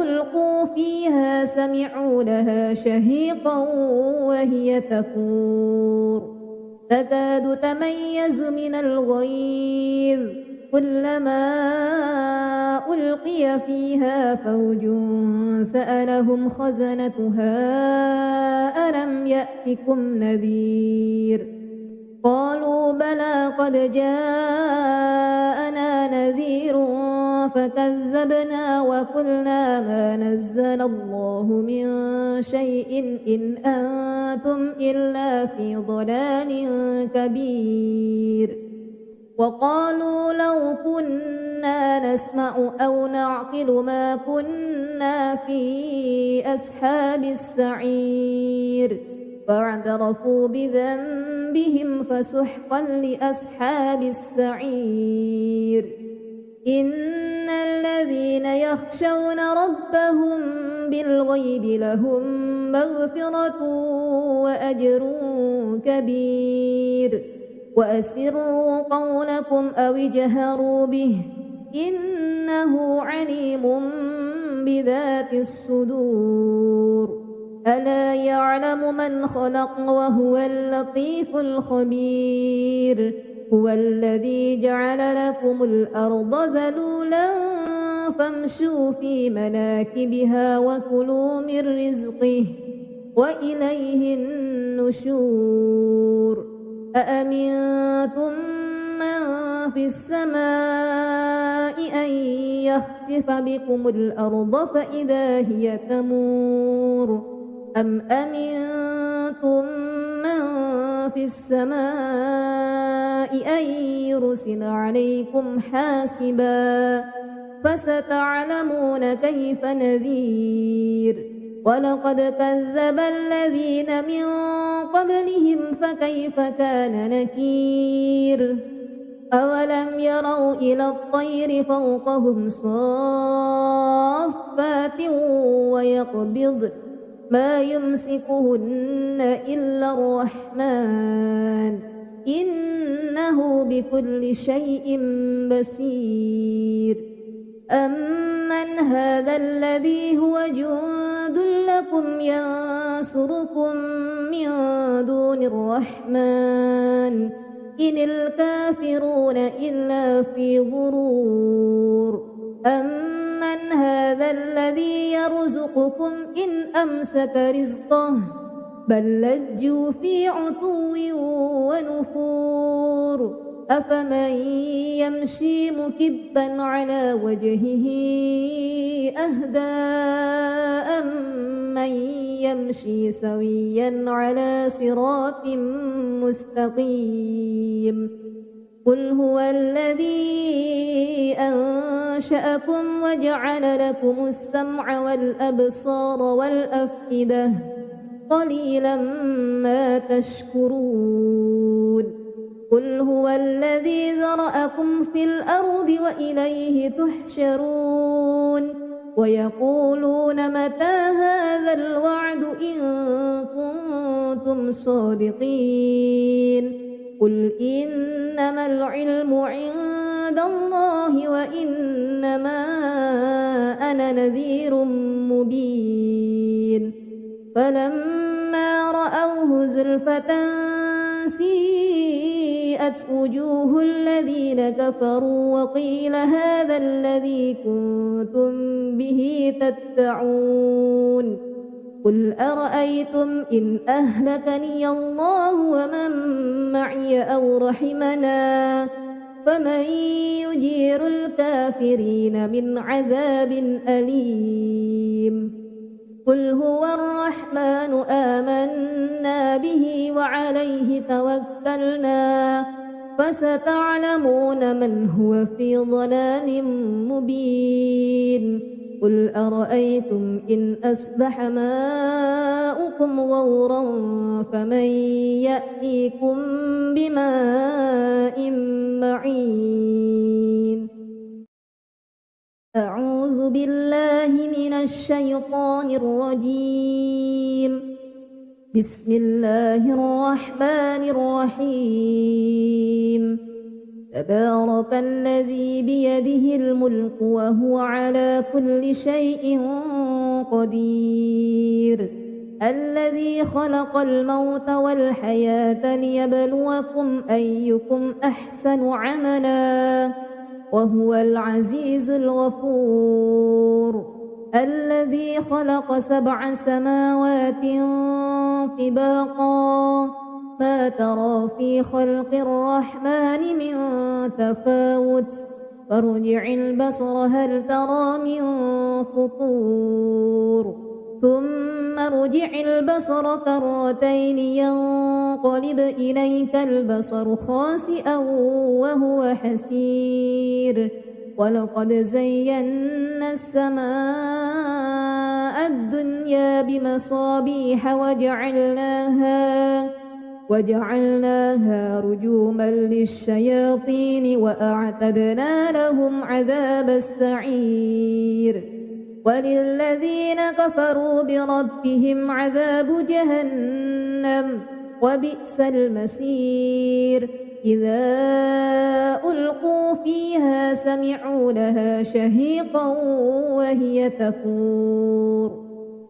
ألقوا فيها سمعوا لها شهيقا وهي تفور تكاد تميز من الغيظ كلما ألقي فيها فوج سألهم خزنتها ألم يأتكم نذير قالوا بلى قد جاءنا نذير فكذبنا وقلنا ما نزل الله من شيء إن أنتم إلا في ضلال كبير وقالوا لو كنا نسمع أو نعقل ما كنا في أصحاب السعير فاعترفوا بذنبهم فسحقا لأصحاب السعير إن الذين يخشون ربهم بالغيب لهم مغفرة وأجر كبير وأسروا قولكم أو اجهروا به إنه عليم بذات الصدور ألا يعلم من خلق وهو اللطيف الخبير هو الذي جعل لكم الأرض ذلولا فامشوا في مناكبها وكلوا من رزقه وإليه النشور أأمنتم من في السماء أن يخسف بكم الأرض فإذا هي تمور أم أمنتم من في السماء أن يرسل عليكم حاسبا فستعلمون كيف نذير ولقد كذب الذين من قبلهم فكيف كان نكير أولم يروا إلى الطير فوقهم صافات ويقبض ما يمسكهن إلا الرحمن إنه بكل شيء بصير أمن هذا الذي هو جند لكم ينصركم من دون الرحمن إن الكافرون إلا في غرور أمن هذا الذي يرزقكم إن أمسك رزقه بل لجوا في عتو ونفور أفمن يمشي مكبا على وجهه أهدى أمن يمشي سويا على صراط مستقيم قل هو الذي أنشأكم وجعل لكم السمع والأبصار والأفئدة قليلا ما تشكرون قل هو الذي ذرأكم في الأرض وإليه تحشرون ويقولون متى هذا الوعد إن كنتم صادقين قل إنما العلم عند الله وإنما أنا نذير مبين فلما رأوه زلفة سيئت وبرئت وجوه الذين كفروا وقيل هذا الذي كنتم به تدعون قل أرأيتم إن أهلكني الله ومن معي أو رحمنا فمن يجير الكافرين من عذاب أليم قل هو الرحمن آمنا به وعليه توكلنا فستعلمون من هو في ضلال مبين قل أرأيتم إن أصبح ماؤكم غورا فمن يأتيكم بماء معين أعوذ بالله من الشيطان الرجيم بسم الله الرحمن الرحيم تبارك الذي بيده الملك وهو على كل شيء قدير الذي خلق الموت والحياة ليبلوكم أيكم أحسن عملا وهو العزيز الغفور الذي خلق 7 سماوات طباقا ما ترى في خلق الرحمن من تفاوت فارجع البصر هل ترى من فطور ثم ارجع البصر كرتين ينقلب إليك البصر خاسئا وهو حسير ولقد زينا السماء الدنيا بمصابيح وجعلناها رجوما للشياطين وأعتدنا لهم عذاب السعير وللذين كفروا بربهم عذاب جهنم وبئس المصير إذا ألقوا فيها سمعوا لها شهيقا وهي تفور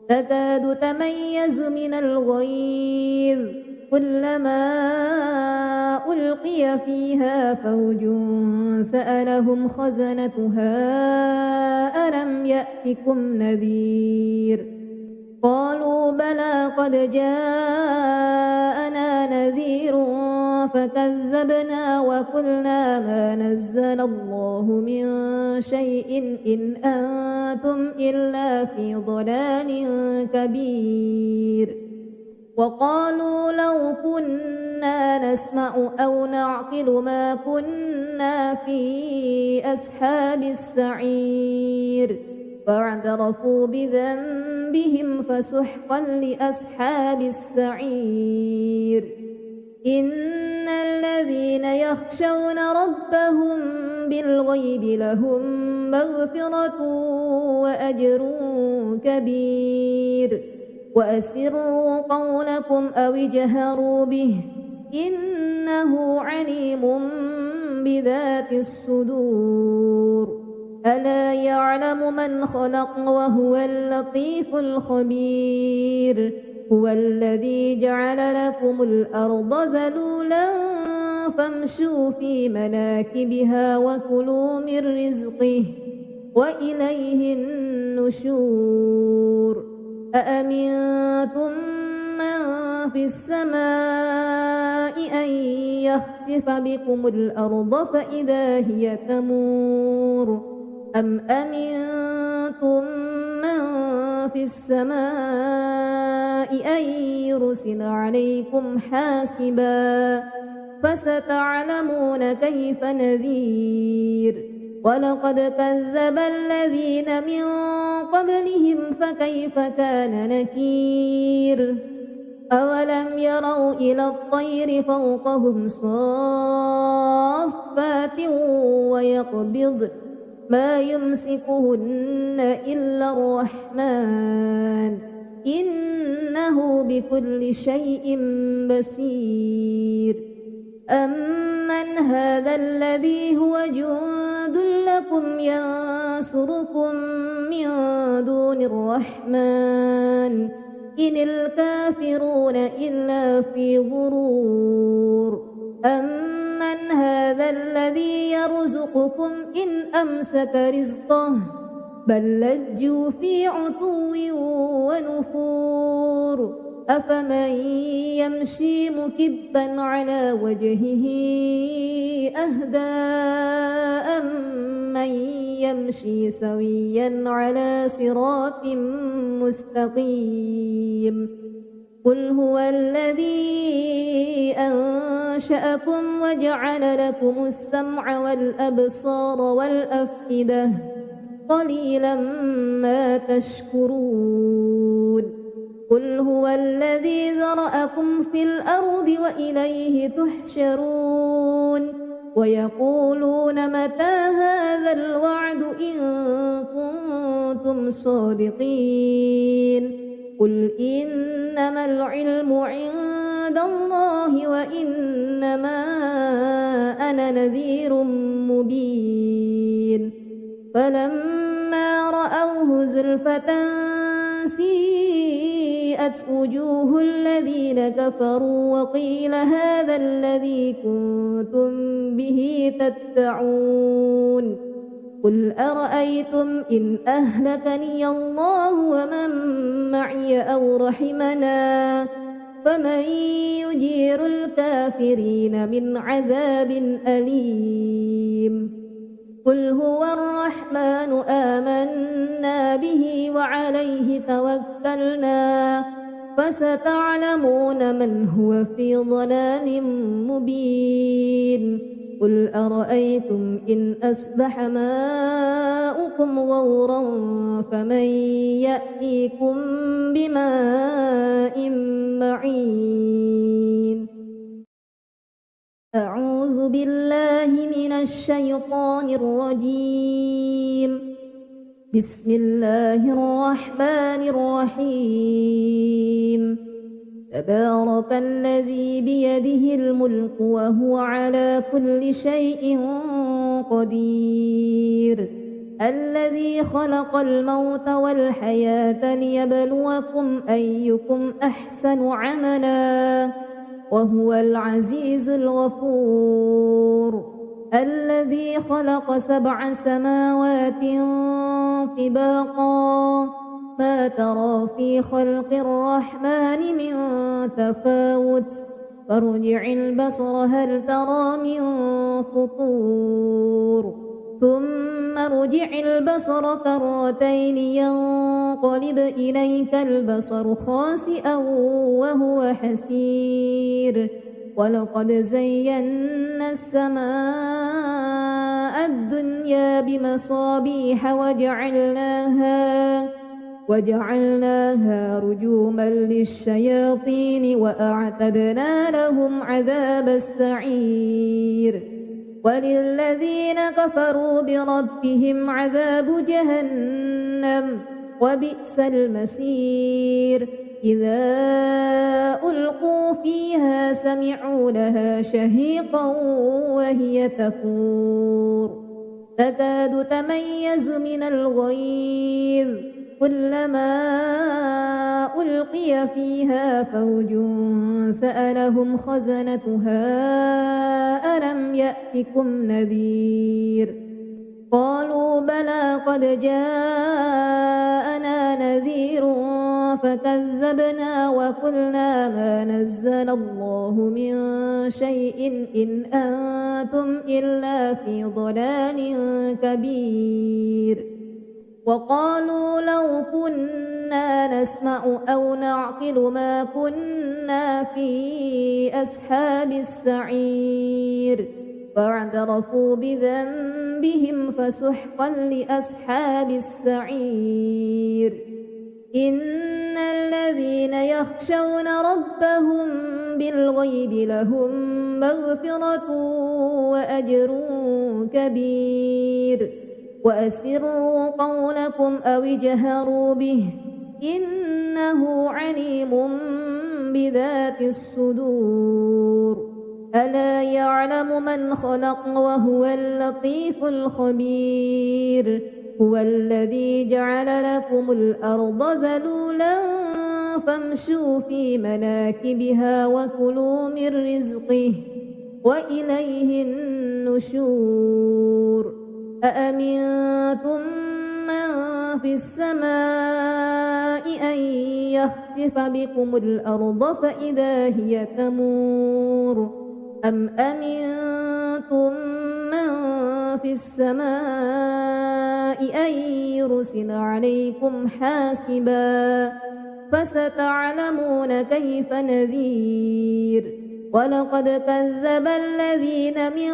تكاد تميز من الغيظ كلما ألقي فيها فوج سألهم خزنتها ألم يأتكم نذير قالوا بلى قد جاءنا نذير فكذبنا وقلنا ما نزل الله من شيء إن أنتم إلا في ضلال كبير وقالوا لو كنا نسمع أو نعقل ما كنا في أصحاب السعير فاعترفوا بذنبهم فسحقا لأصحاب السعير إن الذين يخشون ربهم بالغيب لهم مغفرة وأجر كبير وأسروا قولكم أو اجهروا به إنه عليم بذات الصدور ألا يعلم من خلق وهو اللطيف الخبير هو الذي جعل لكم الأرض ذلولا فامشوا في مناكبها وكلوا من رزقه وإليه النشور أأمنتم من في السماء أن يخسف بكم الأرض فإذا هي تمور أم أمنتم من في السماء أن يرسل عليكم حاسبا فستعلمون كيف نذير ولقد كذب الذين من قبلهم فكيف كان نكير أولم يروا إلى الطير فوقهم صافات ويقبضن ما يمسكهن إلا الرحمن إنه بكل شيء بصير أمن هذا الذي هو جند لكم ينصركم من دون الرحمن إن الكافرون إلا في غرور أمن من هذا الذي يرزقكم إن أمسك رزقه بل لجوا في عتو ونفور أفمن يمشي مكبا على وجهه أهدى أمن يمشي سويا على صراط مستقيم قل هو الذي أنشأكم وجعل لكم السمع والأبصار والأفئدة قليلا ما تشكرون قل هو الذي ذرأكم في الأرض وإليه تحشرون ويقولون متى هذا الوعد إن كنتم صادقين قل إنما العلم عند الله وإنما أنا نذير مبين فلما رأوه زلفة سيئت وجوه الذين كفروا وقيل هذا الذي كنتم به تدعون قل أرأيتم إن أهلكني الله ومن معي أو رحمنا فمن يجير الكافرين من عذاب أليم قل هو الرحمن آمنا به وعليه توكلنا فستعلمون من هو في ضلال مبين قل أرأيتم إن أصبح ماؤكم غورا فمن يأتيكم بماء معين أعوذ بالله من الشيطان الرجيم بسم الله الرحمن الرحيم تبارك الذي بيده الملك وهو على كل شيء قدير الذي خلق الموت والحياة ليبلوكم أيكم أحسن عملا وهو العزيز الغفور الذي خلق 7 سماوات طباقا ما ترى في خلق الرحمن من تفاوت فارجع البصر هل ترى من فطور ثم ارجع البصر كرتين ينقلب إليك البصر خاسئا وهو حسير ولقد زينا السماء الدنيا بمصابيح وجعلناها رجوما للشياطين وأعتدنا لهم عذاب السعير وللذين كفروا بربهم عذاب جهنم وبئس المصير إذا ألقوا فيها سمعوا لها شهيقا وهي تفور تكاد تميز من الغيظ كلما ألقي فيها فوج سألهم خزنتها ألم يأتكم نذير قالوا بلى قد جاءنا نذير فكذبنا وقلنا ما نزل الله من شيء إن أنتم إلا في ضلال كبير وقالوا لو كنا نسمع أو نعقل ما كنا في أصحاب السعير فاعترفوا بذنبهم فسحقا لأصحاب السعير إن الذين يخشون ربهم بالغيب لهم مغفرة وأجر كبير وأسروا قولكم أو اجهروا به إنه عليم بذات الصدور ألا يعلم من خلق وهو اللطيف الخبير هو الذي جعل لكم الأرض ذلولا فامشوا في مناكبها وكلوا من رزقه وإليه النشور أأمنتم من في السماء أن يخسف بكم الأرض فإذا هي تمور أم أمنتم من في السماء أن يرسل عليكم حاسبا فستعلمون كيف نذير ولقد كذب الذين من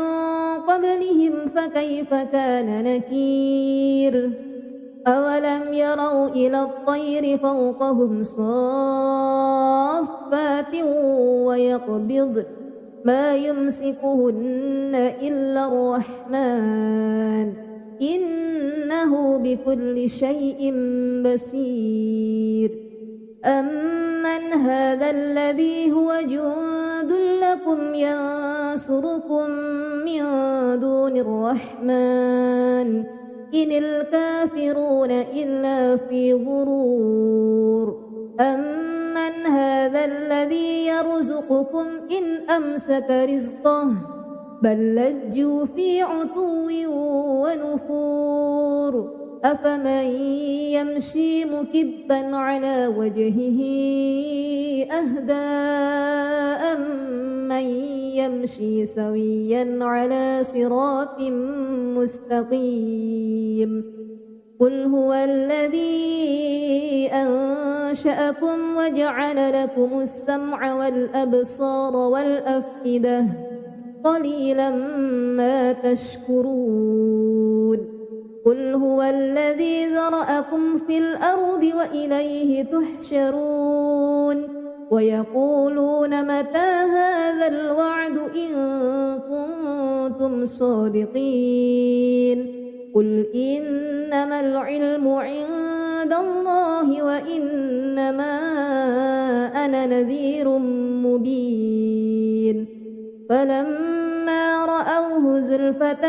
قبلهم فكيف كان نكير أولم يروا إلى الطير فوقهم صافات ويقبضن ما يمسكهن إلا الرحمن إنه بكل شيء بصير أمن هذا الذي هو جند لكم ينصركم من دون الرحمن إن الكافرون إلا في غرور أمن هذا الذي يرزقكم إن أمسك رزقه بل لجوا في عتو ونفور أفمن يمشي مكبا على وجهه أهدى أمن يمشي سويا على صراط مستقيم قل هو الذي أنشأكم وجعل لكم السمع والأبصار والأفئدة قليلا ما تشكرون قل هو الذي ذرأكم في الأرض وإليه تحشرون ويقولون متى هذا الوعد إن كنتم صادقين قل إنما العلم عند الله وإنما أنا نذير مبين فلما رأوه زلفة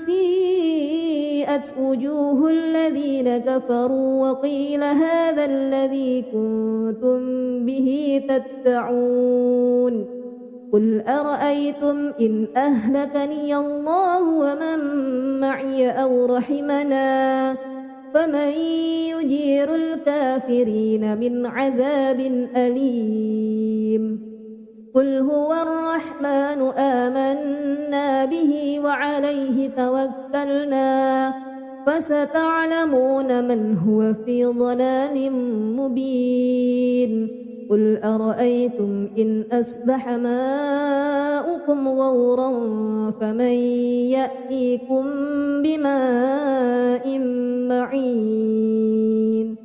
سيئت وجوه الذين كفروا وقيل هذا الذي كنتم به تدعون قل أرأيتم إن أهلكني الله ومن معي أو رحمنا فمن يجير الكافرين من عذاب أليم قل هو الرحمن آمنا به وعليه توكلنا فستعلمون من هو في ضلال مبين قل أرأيتم إن أصبح ماؤكم غورا فمن يأتيكم بماء معين